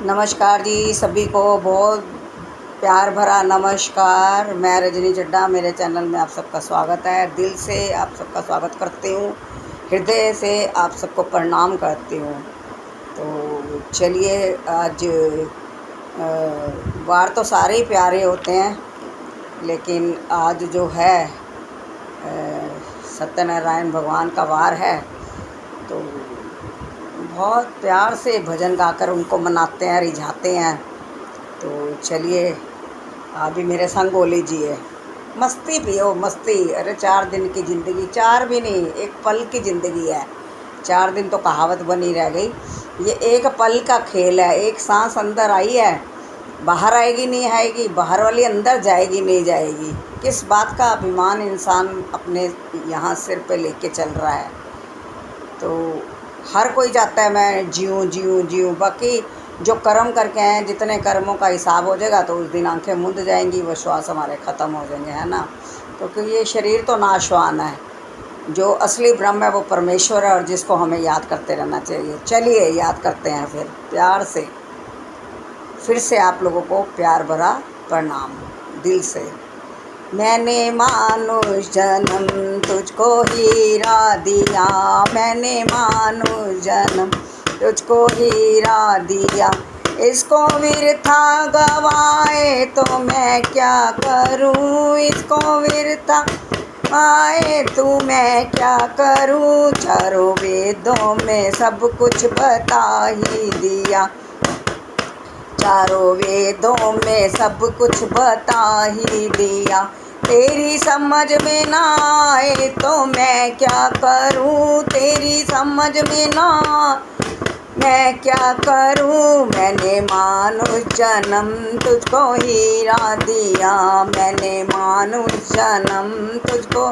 नमस्कार जी, सभी को बहुत प्यार भरा नमस्कार। मैं रजनी चड्ढा, मेरे चैनल में आप सबका स्वागत है। दिल से आप सबका स्वागत करती हूँ, हृदय से आप सबको प्रणाम करती हूँ। तो चलिए, आज वार तो सारे ही प्यारे होते हैं, लेकिन आज जो है सत्यनारायण भगवान का वार है। तो बहुत प्यार से भजन गाकर उनको मनाते हैं, रिझाते हैं। तो चलिए, आप भी मेरे संग हो लीजिए, मस्ती पियो मस्ती। अरे 4 दिन की ज़िंदगी, 4 भी नहीं, एक पल की ज़िंदगी है। 4 दिन तो कहावत बनी रह गई। ये एक पल का खेल है। एक सांस अंदर आई है, बाहर आएगी नहीं आएगी, बाहर वाली अंदर जाएगी नहीं जाएगी। किस बात का अभिमान इंसान अपने यहाँ सिर पे लेके चल रहा है। तो हर कोई चाहता है मैं जीऊँ जीऊँ जीऊँ, बाकी जो कर्म करके हैं, जितने कर्मों का हिसाब हो जाएगा तो उस दिन आंखें मूंद जाएंगी, वो श्वास हमारे ख़त्म हो जाएंगे, है ना। तो क्योंकि ये शरीर तो नाशवान है, जो असली ब्रह्म है वो परमेश्वर है, और जिसको हमें याद करते रहना चाहिए। चलिए याद करते हैं फिर प्यार से। फिर से आप लोगों को प्यार भरा प्रणाम दिल से। मैंने मानुष जन्म तुझको हीरा दिया, मैंने मानुष जन्म तुझको हीरा दिया। इसको वृथा गवाए तो मैं क्या करूं, इसको वृथा आए तो मैं क्या करूं। चारों वेदों में सब कुछ बता ही दिया, चारों वेदों में सब कुछ बता ही दिया। तेरी समझ में ना आए तो मैं क्या करूं, तेरी समझ में ना मैं क्या करूं। मैंने मानुष जन्म तुझको हीरा दिया, मैंने मानुष जन्म तुझको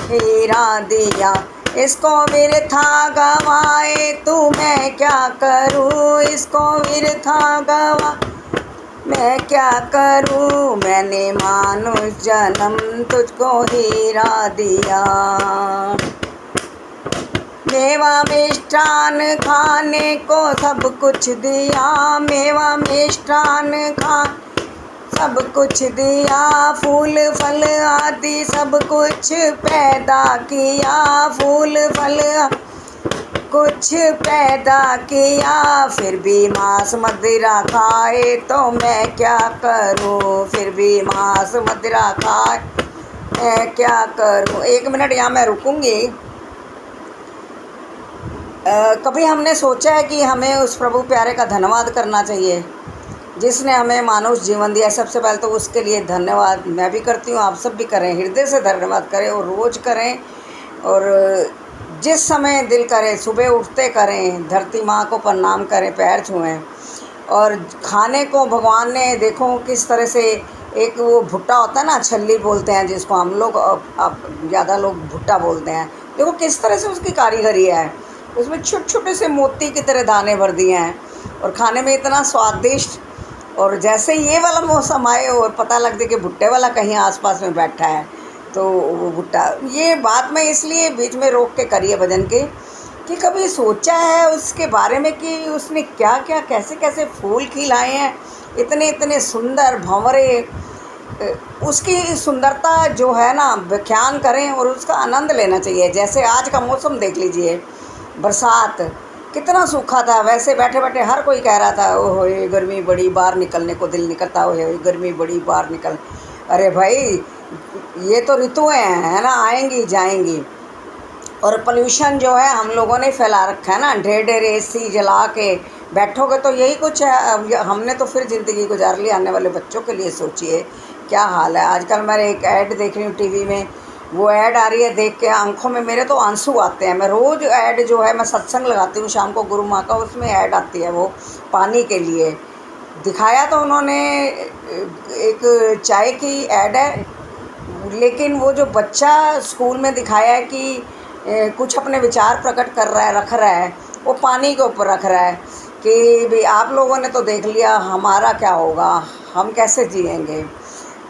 हीरा दिया। इसको वृथा गवाए तो मैं क्या करूं, इसको वृथा गवा मैं क्या करूं। मैंने मानुष जन्म तुझको हीरा दिया। मेवा मिष्ठान खाने को सब कुछ दिया, मेवा मिष्ठान खा सब कुछ दिया। फूल फल आदि सब कुछ पैदा किया, फूल फल कुछ पैदा किया। फिर भी मांस मदिरा खाए तो मैं क्या करूं, फिर भी मांस मदिरा खाए मैं क्या करूं। 1 मिनट यहाँ मैं रुकूंगी। कभी हमने सोचा है कि हमें उस प्रभु प्यारे का धन्यवाद करना चाहिए जिसने हमें मानुष जीवन दिया। सबसे पहले तो उसके लिए धन्यवाद मैं भी करती हूँ, आप सब भी करें, हृदय से धन्यवाद करें और रोज़ करें। और जिस समय दिल करे सुबह उठते करें, धरती माँ को प्रणाम करें, पैर छुएं। और खाने को भगवान ने देखो किस तरह से, एक वो भुट्टा होता है ना, छल्ली बोलते हैं जिसको हम लोग, अब ज़्यादा लोग भुट्टा बोलते हैं। देखो किस तरह से उसकी कारीगरी है, उसमें छोटे छोटे से मोती की तरह दाने भर दिए हैं, और खाने में इतना स्वादिष्ट। और जैसे ये वाला मौसम आए और पता लग जाए कि भुट्टे वाला कहीं आसपास में बैठा है, तो वो भुट्टा, ये बात मैं इसलिए बीच में रोक के करी है भजन के, कि कभी सोचा है उसके बारे में कि उसने क्या क्या कैसे कैसे फूल खिलाए हैं, इतने इतने सुंदर भंवरे। उसकी सुंदरता जो है ना, व्याख्यान करें और उसका आनंद लेना चाहिए। जैसे आज का मौसम देख लीजिए, बरसात, कितना सूखा था। वैसे बैठे बैठे हर कोई कह रहा था ओहो ये गर्मी बड़ी, बाहर निकलने को दिल नहीं करता, ओहो ये गर्मी बड़ी, बाहर निकल। अरे भाई, ये तो ऋतुएं हैं, है ना, आएंगी जाएंगी। और पोल्यूशन जो है हम लोगों ने फैला रखा है ना, ढेर ढेर एसी जला के बैठोगे तो यही कुछ है। अब हमने तो फिर ज़िंदगी गुजार ली, आने वाले बच्चों के लिए सोचिए क्या हाल है। आजकल मैं एक ऐड देख रही हूँ टीवी में, वो ऐड आ रही है, देख के आंखों में मेरे तो आंसू आते हैं। मैं रोज़ ऐड जो है, मैं सत्संग लगाती हूँ शाम को गुरु माँ का, उसमें ऐड आती है, वो पानी के लिए दिखाया। तो उन्होंने एक चाय की ऐड है, लेकिन वो जो बच्चा स्कूल में दिखाया है कि कुछ अपने विचार प्रकट कर रहा है, रख रहा है, वो पानी के ऊपर रख रहा है कि भाई आप लोगों ने तो देख लिया, हमारा क्या होगा, हम कैसे जिएंगे।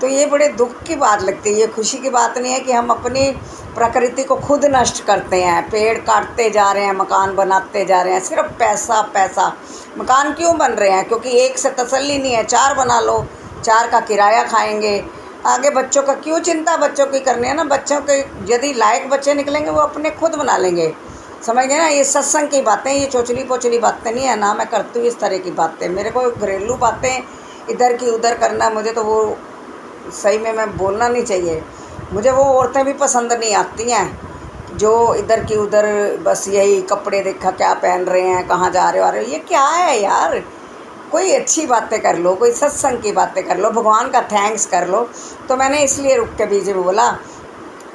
तो ये बड़े दुख की बात लगती है, ये खुशी की बात नहीं है कि हम अपनी प्रकृति को खुद नष्ट करते हैं, पेड़ काटते जा रहे हैं, मकान बनाते जा रहे हैं, सिर्फ पैसा पैसा। मकान क्यों बन रहे हैं? क्योंकि एक से तसल्ली नहीं है, 4 बना लो, 4 का किराया खाएंगे। आगे बच्चों का क्यों चिंता बच्चों की करनी है ना, बच्चों के यदि लायक बच्चे निकलेंगे वो अपने खुद बना लेंगे, समझ गए ना। ये सत्संग की बातें, ये चोचली पोचली बातें नहीं है ना, मैं करती हूँ इस तरह की बातें। मेरे को घरेलू बातें इधर की उधर करना, मुझे तो वो सही में मैं बोलना नहीं चाहिए। मुझे वो औरतें भी पसंद नहीं आती हैं जो इधर की उधर बस यही कपड़े देखा क्या पहन रहे हैं, कहाँ जा रहे हो आ रहे हो, ये क्या है यार। कोई अच्छी बातें कर लो, कोई सत्संग की बातें कर लो, भगवान का थैंक्स कर लो। तो मैंने इसलिए रुक के बीच में बोला,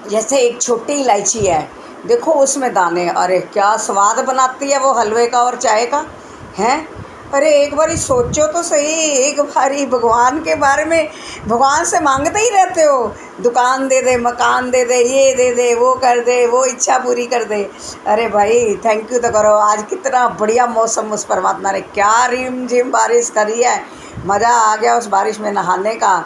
जैसे एक छोटी इलायची है, देखो उसमें दाने, अरे क्या स्वाद बनाती है वो हलवे का और चाय का, हैं। अरे एक बारी सोचो तो सही, एक बारी भगवान के बारे में, भगवान से मांगते ही रहते हो, दुकान दे दे, मकान दे दे, ये दे दे, वो कर दे, वो इच्छा पूरी कर दे। अरे भाई थैंक यू तो करो। आज कितना बढ़िया मौसम उस परमात्मा ने, क्या रिम झिम बारिश करी है, मज़ा आ गया उस बारिश में नहाने का।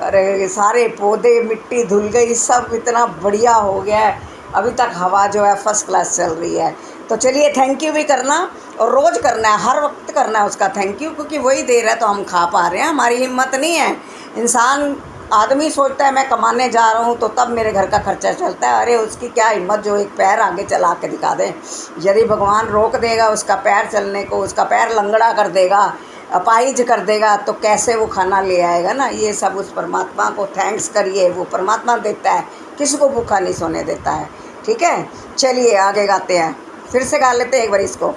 अरे सारे पौधे, मिट्टी धुल गई, सब इतना बढ़िया हो गया है। अभी तक हवा जो है फर्स्ट क्लास चल रही है। तो चलिए थैंक यू भी करना, और रोज़ करना है, हर वक्त करना है उसका थैंक यू, क्योंकि वही दे रहा है तो हम खा पा रहे हैं। हमारी हिम्मत नहीं है। इंसान आदमी सोचता है मैं कमाने जा रहा हूँ तो तब मेरे घर का खर्चा चलता है। अरे उसकी क्या हिम्मत जो एक पैर आगे चला के दिखा दे। यदि भगवान रोक देगा उसका पैर चलने को, उसका पैर लंगड़ा कर देगा, अपाहिज कर देगा, तो कैसे वो खाना ले आएगा ना। ये सब उस परमात्मा को थैंक्स करिए, वो परमात्मा देता है, किसी को भूखा नहीं सोने देता है। ठीक है, चलिए आगे गाते हैं, फिर से गा लेते हैं एक बार इसको।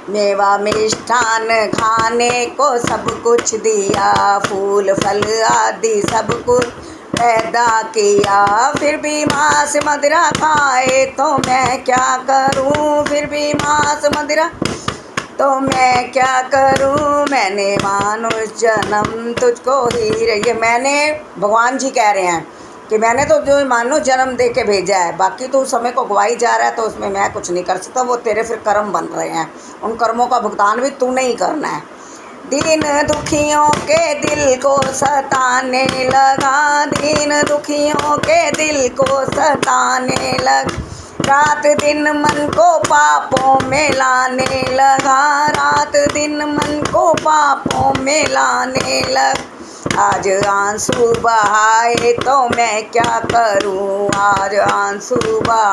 मेवा मिष्ठान खाने को सब कुछ दिया, फूल फल आदि सब कुछ पैदा किया, फिर भी मांस मदिरा खाए तो मैं क्या करूं, फिर भी मांस मदिरा तो मैं क्या करूं। मैंने मानुष जन्म तुझको ही, ये मैंने, भगवान जी कह रहे हैं कि मैंने तो जो मानो जन्म दे के भेजा है, बाकी तो उस समय को गवाई जा रहा है, तो उसमें मैं कुछ नहीं कर सकता। वो तेरे फिर कर्म बन रहे हैं, उन कर्मों का भुगतान भी तू नहीं करना है। दीन दुखियों के दिल को सताने लगा, दीन दुखियों के दिल को सताने लग, रात दिन मन को पापों में लाने लगा, रात दिन मन को पापों में लाने लग। आज आंसू बहाए तो मैं क्या करूं, आज आंसू बहा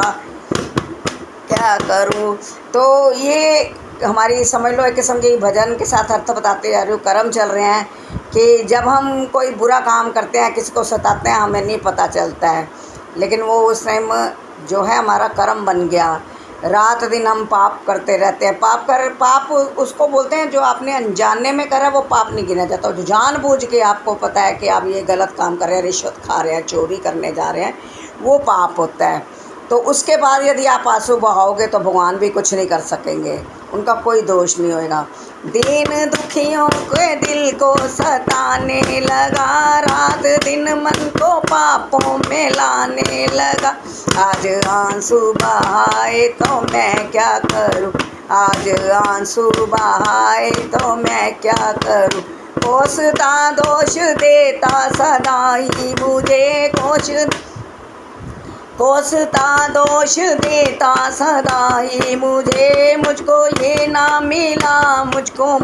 क्या करूं। तो ये हमारी समझ लो एक किस्म की भजन के साथ अर्थ बताते जा रहे हो। कर्म चल रहे हैं कि जब हम कोई बुरा काम करते हैं, किसी को सताते हैं, हमें नहीं पता चलता है, लेकिन वो उस टाइम जो है हमारा कर्म बन गया। रात दिन हम पाप करते रहते हैं। पाप उसको बोलते हैं जो आपने अनजाने में करा, वो पाप नहीं गिना जाता। जो जानबूझ के आपको पता है कि आप ये गलत काम कर रहे हैं, रिश्वत खा रहे हैं, चोरी करने जा रहे हैं, वो पाप होता है। तो उसके बाद यदि आप आंसू बहाओगे तो भगवान भी कुछ नहीं कर सकेंगे, उनका कोई दोष नहीं होएगा। दीन दुखियों के दिल को सताने लगा, रात दिन मन को पापों में लाने लगा, आज आंसू बहाए तो मैं क्या करूं, आज आंसू बहाए तो मैं क्या करूं। कोसता दोष देता सदा ही मुझे, कोसता दोष देता सदा ही मुझे, मुझको ये ना मिला, मुझको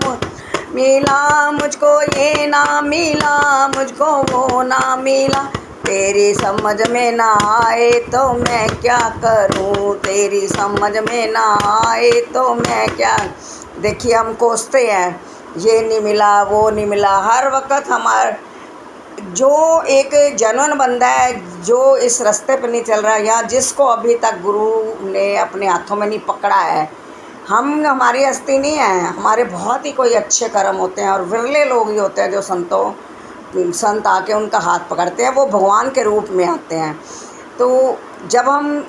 मिला, मुझको ये ना मिला, मुझको वो ना मिला। तेरी समझ में ना आए तो मैं क्या करूं, तेरी समझ में ना आए तो मैं क्या। देखिए हम कोसते हैं, ये नहीं मिला, वो नहीं मिला, हर वक्त हमारे जो एक जेन्युइन बंदा है, जो इस रास्ते पर नहीं चल रहा, या जिसको अभी तक गुरु ने अपने हाथों में नहीं पकड़ा है, हमारी हस्ती नहीं है, हमारे बहुत ही कोई अच्छे कर्म होते हैं, और विरले लोग ही होते हैं जो संत आके उनका हाथ पकड़ते हैं, वो भगवान के रूप में आते हैं। तो जब हम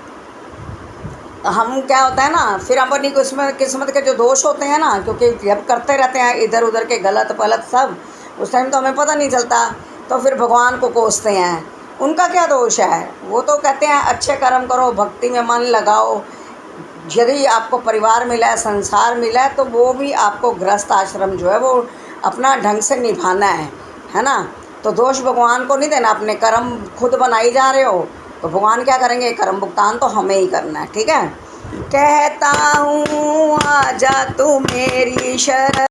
क्या होता है ना, फिर हम अपनी किस्मत के जो दोष होते हैं ना, क्योंकि जब करते रहते हैं इधर उधर के गलत पलत सब, उस टाइम तो हमें पता नहीं चलता, तो फिर भगवान को कोसते हैं। उनका क्या दोष है, वो तो कहते हैं अच्छे कर्म करो, भक्ति में मन लगाओ। यदि आपको परिवार मिला है, संसार मिला है, तो वो भी आपको गृहस्थ आश्रम जो है वो अपना ढंग से निभाना है ना। तो दोष भगवान को नहीं देना, अपने कर्म खुद बनाई जा रहे हो, तो भगवान क्या करेंगे, कर्म भुगतान तो हमें ही करना है। ठीक है, कहता हूँ आजा तू मेरी शरण।